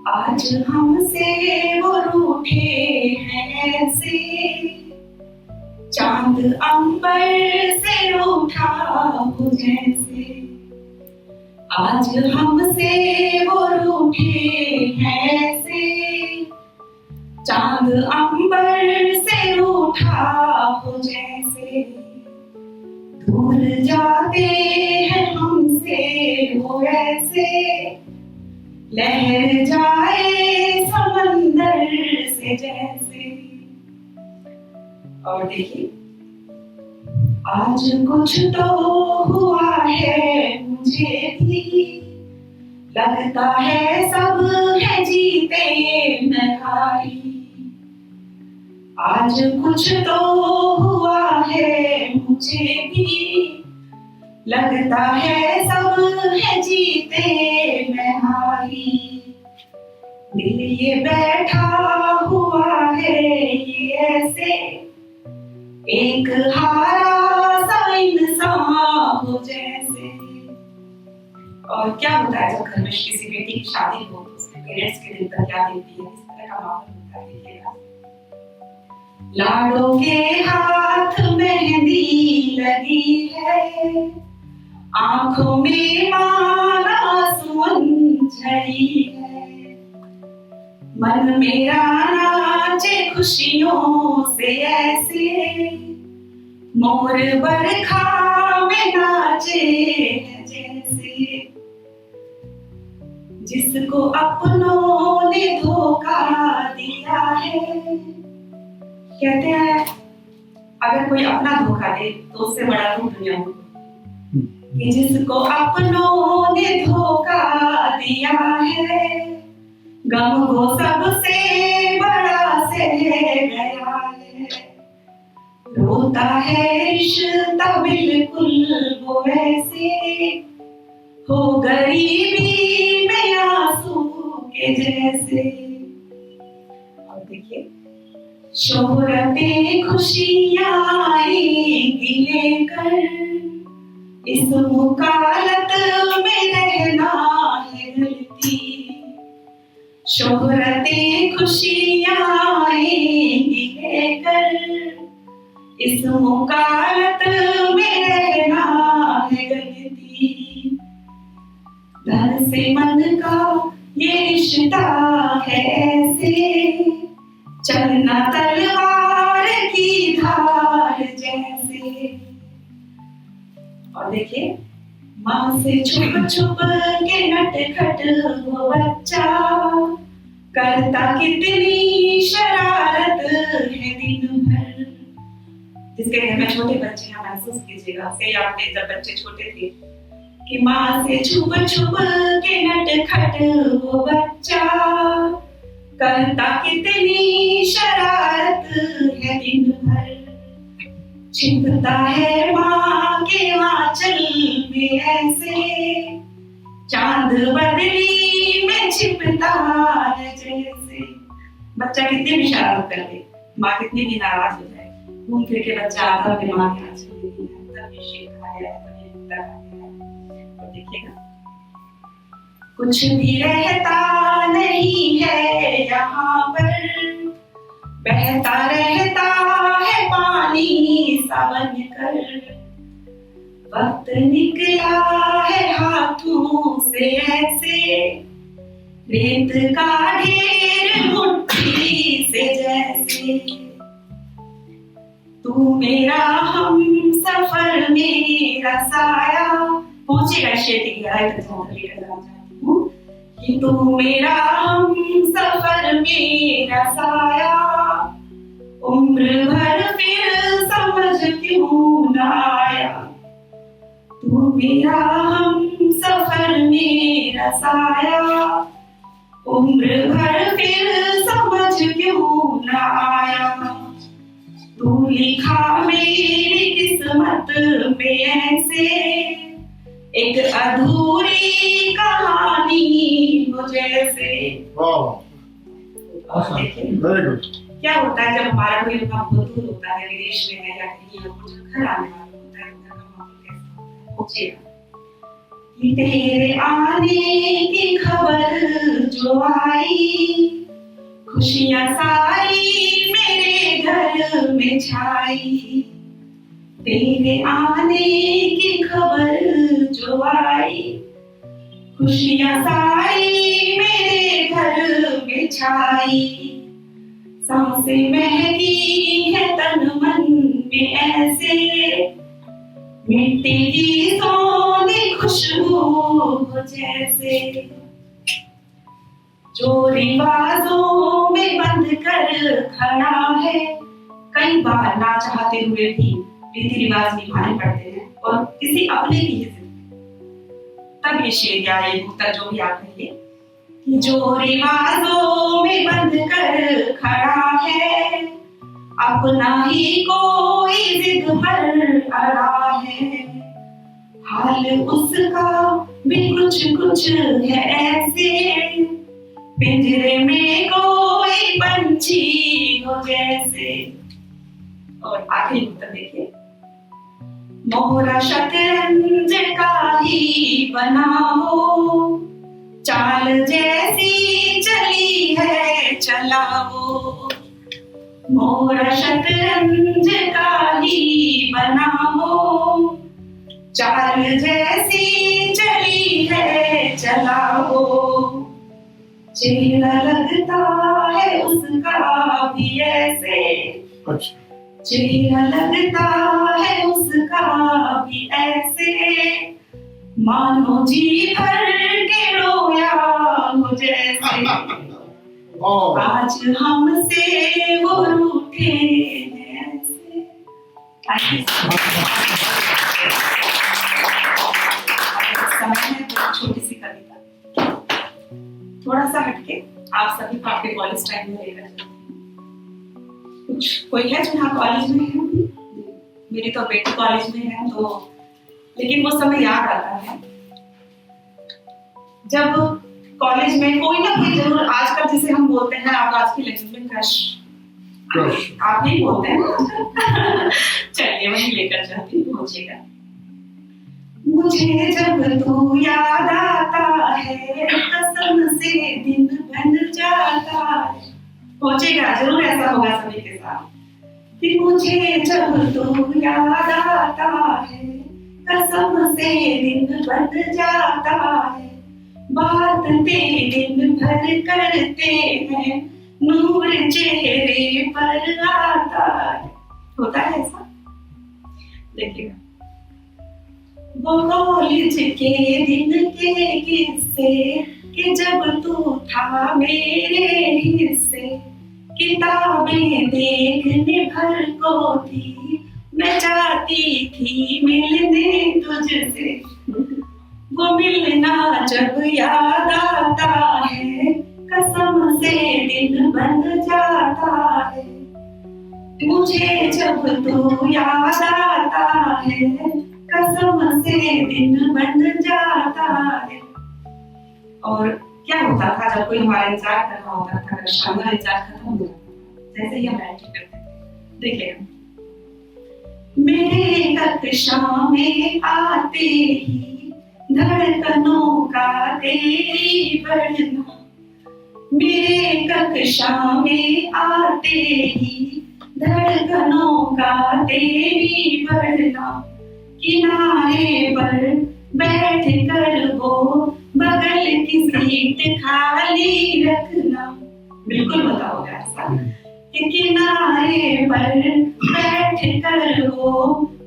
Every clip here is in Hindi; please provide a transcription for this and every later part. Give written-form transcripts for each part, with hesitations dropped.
आज हमसे वो रूठे हैं ऐसे, चांद अंबर से रूठा हो जैसे। आज हमसे वो रूठे हैं ऐसे, चांद अंबर से रूठा हो जैसे। दूर जाते हैं हमसे वो ऐसे, लहर जाए समंदर से जैसे। और देखिए, आज कुछ तो हुआ है मुझे भी, लगता है सब है जीते मैं हारी। आज कुछ तो हुआ है मुझे भी, लगता है सब है जीते मैं हारी। दिल ये बैठा हुआ है ये ऐसे, एक हारा सा इंसान हो जैसे। और क्या होता है जब घर में किसी बेटी की शादी हो तो उसके पेरेंट्स के दिल पर क्या देती है, इस तरह का माहौल होता है। देखिएगा, लाडों के हाथ मेहंदी लगी है, आंखों में माला सुमन झड़ी है। मन मेरा नाचे खुशियों से ऐसे, मोर बरखा में नाचे है जैसे। जिसको अपनों ने धोखा दिया है, कहते हैं अगर कोई अपना धोखा दे तो उससे बड़ा दुख दुनिया में कि जिसको अपनों ने धोखा दिया है, गम वो सबसे बड़ा सह गया है। रोता है रिश्ता बिल्कुल वो ऐसे, हो गरीबी में आंसू के जैसे। और देखिए, शोहरतें खुशियां आएंगी लेकर, इस मुकालत में रहना है गलती। शोहरतें खुशियां आएंगी लेकर, इस मुकालत में रहना है गलती। धन से मन का ये रिश्ता है ऐसे, चलना तलवार की धार जैसे। और देखिए, माँ से छुप छुप के नटखट वो बच्चा, करता कितनी शरारत है दिन भर। जिसके घर में छोटे बच्चे हैं महसूस कीजिएगा, से आपने जब बच्चे छोटे थे कि माँ से छुप छुप के नटखट वो बच्चा, करता कितनी शरारत है दिन भर। छिपता है माँ के आंचल में ऐसे, चांद बदली में छिपता है जैसे। बच्चा कितनी भी शरारत कर ले, माँ कितनी भी नाराज हो जाए, घूम फिर के बच्चा आता अपने माँ के आंचल में तब ये शेर खाया है, तब ये मुद्दा खाया है। और देखिएगा, कुछ भी रहता नहीं है यहाँ पर, बहता रहता है पानी सावन कर। वक्त निकला है हाथों से ऐसे, रेत का ढेर मुट्ठी से जैसे। तू मेरा हम सफर मेरा साया, पहुंचेगा शेर की गहराई तक जहाँ लेकर जाना चाहती हूँ कि तू मेरा हम सफर मेरा साया, उम्र भर फिर समझ क्यों ना आया। तू मेरा हम सफर मेरा साया, उम्र भर फिर समझ क्यों ना आया। तू लिखा मेरी किस्मत में ऐसे, एक अधूरी कहानी हो जैसे। Very good. क्या होता है जब हमारा कोई अपना बहुत दूर होता है, विदेश में है या कहीं, या कुछ घर आने वाला होता है, घर का माहौल कैसा होता है? तेरे आने की खबर जो आई, खुशियां सारी मेरे घर में छाई। तेरे आने की खबर जो आई, खुशियां सारी मेरे घर में छाई। सांसें महकी है तन मन में ऐसे, मिट्टी की सोनी खुशबू हो जैसे। जो रिवाजों में बंद कर खड़ा है, कई बार ना चाहते हुए भी रीति रिवाज निभाने पड़ते हैं और किसी अपने की ही तब ये शेर या ये मुक्तक जो भी आप कहिए कि जो रिवाजों में बंद कर खड़ा है, अपना ही कोई जिद पर अड़ा है। हाल उसका भी कुछ कुछ है ऐसे, पिंजरे में कोई पंछी हो जैसे। और आखिरी मुक्तक देखिए, मोहरा शतरंज का ही बना हो, चाल जैसी चली है चला वो। मोहरा शतरंज का ही बना हो, चाल जैसी चली है चला वो। चेहरा लगता है उसका भी ऐसे, चेहरा लगता है उसका भी ऐसे, मानो जी भर के रोया हो जैसे। आज हमसे वो रूठे हैं ऐसे। समय है तो छोटी सी कविता, थोड़ा सा हटके आप सभी को आपके कॉलेज टाइम में लेकर चलते हैं। कुछ कोई है जो यहाँ कॉलेज में है? मेरी तो बेटी कॉलेज में है, तो लेकिन वो समय याद आता है जब कॉलेज में कोई ना कोई जरूर, आजकल जिसे हम बोलते हैं, आप आज की लैंग्वेज में क्रश आप नहीं बोलते हैं। चलिए वही लेकर जाती पहुंचेगा। मुझे जब तू याद आता है, कसम से दिन बन जाता है। पहुंचेगा जरूर, ऐसा होगा सभी के साथ कि मुझे जब तू याद आता है, कसम से दिन बन जाता है। बात तेरे दिन भर करते हैं, नूर चेहरे पर आता है। होता है ऐसा? देखिएगा, वो कॉलेज के दिन के किस्से कि जब तू था मेरे हिस्से, किताबें देखने भर को थी, मैं चाहती थी मिलने तुझसे। वो मिलना जब याद आता है, कसम से दिन बन जाता है। मुझे जब तू याद आता है, कसम से दिन बन जाता है। और क्या होता था जब कोई हमारा इंतजार कर रहा होता था, शाम का इंतजार खत्म हो जाता, जैसे ही हम बैठ करते थे। देखिए, मेरे कक्षा में आते ही धड़कनों का तेरी बढ़ना, मेरे कक्षा में आते ही धड़कनों का तेरी बढ़ना। किनारे पर बैठ कर वो बगल की सीट खाली रखना। बिल्कुल बताओगे ऐसा कि किनारे पर बैठ कर वो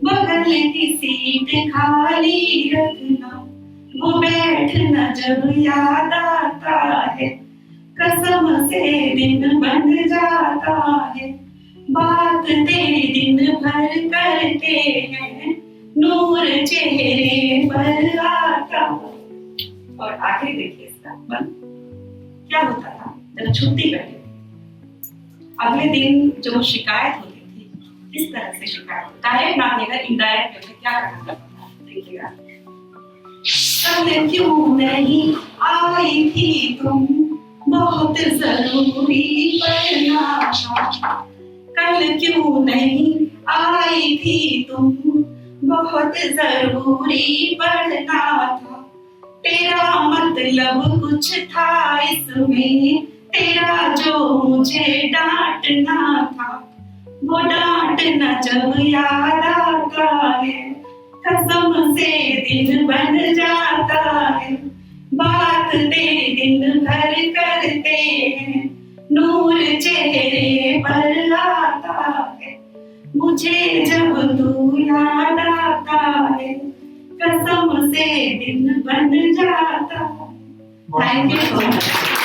बगल की सीट खाली रखना। वो बैठना जब याद आता है, कसम से दिन बन जाता है। बात तेरे दिन भर करते हैं, नूर चेहरे पर आता। और आखिरी देखिए इसका बंद क्या होता था जब छुट्टी बैठे, अगले दिन जो शिकायत होती थी, इस तरह से शिकायत, डायरेक्ट ना देगा इनडायरेक्ट में क्या करना था। देखिएगा, कल क्यों नहीं आई थी तुम, बहुत जरूरी पढ़ना था। कल क्यों नहीं आई थी तुम, बहुत जरूरी पढ़ना था। तेरा मतलब कुछ था इसमें, तेरा जो मुझे डांटना था, वो डांटना जब याद आता है, कसम से दिल बन जाता है। बात ते दिन भर करते हैं, नूर चेहरे पर आता है, मुझे जब तू याद आता है, कसम से दिन बन जाता है। Thank you so much.